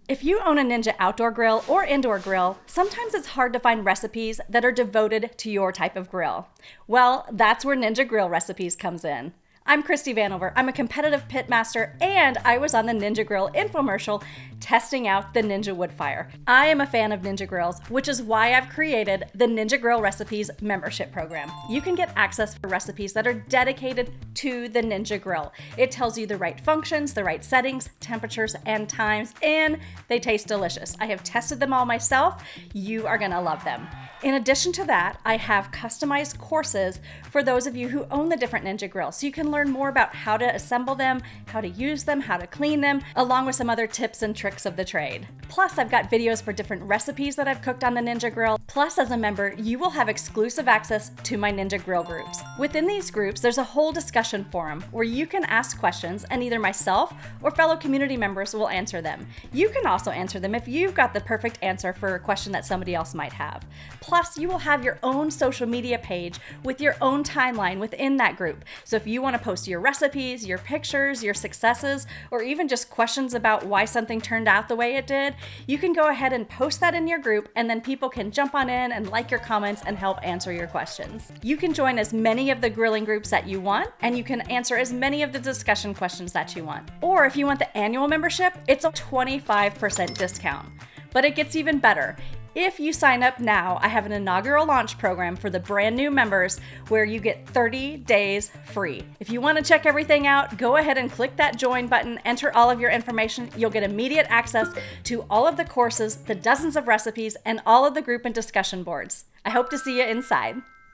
If you own a Ninja outdoor grill or indoor grill, sometimes it's hard to find recipes that are devoted to your type of grill. Well, that's where Ninja Grill Recipes comes in. I'm Christy Vanover. I'm a competitive pitmaster, and I was on the Ninja Grill infomercial testing out the Ninja Woodfire. I am a fan of Ninja grills, which is why I've created the Ninja Grill Recipes membership program. You can get access for recipes that are dedicated to the Ninja Grill. It tells you the right functions, the right settings, temperatures, and times, and they taste delicious. I have tested them all myself. You are gonna love them. In addition to that, I have customized courses for those of you who own the different Ninja grills, so you can learn more about how to assemble them, how to use them, how to clean them, along with some other tips and tricks of the trade. Plus, I've got videos for different recipes that I've cooked on the Ninja Grill. Plus, as a member, you will have exclusive access to my Ninja Grill groups. Within these groups, there's a whole discussion forum where you can ask questions and either myself or fellow community members will answer them. You can also answer them if you've got the perfect answer for a question that somebody else might have. Plus, you will have your own social media page with your own timeline within that group. So if you want to post your recipes, your pictures, your successes, or even just questions about why something turned out the way it did, you can go ahead and post that in your group, and then people can jump on in and like your comments and help answer your questions. You can join as many of the grilling groups that you want, and you can answer as many of the discussion questions that you want. Or if you want the annual membership, it's a 25% discount. But it gets even better. If you sign up now, I have an inaugural launch program for the brand new members where you get 30 days free. If you want to check everything out, go ahead and click that join button, enter all of your information. You'll get immediate access to all of the courses, the dozens of recipes, and all of the group and discussion boards. I hope to see you inside.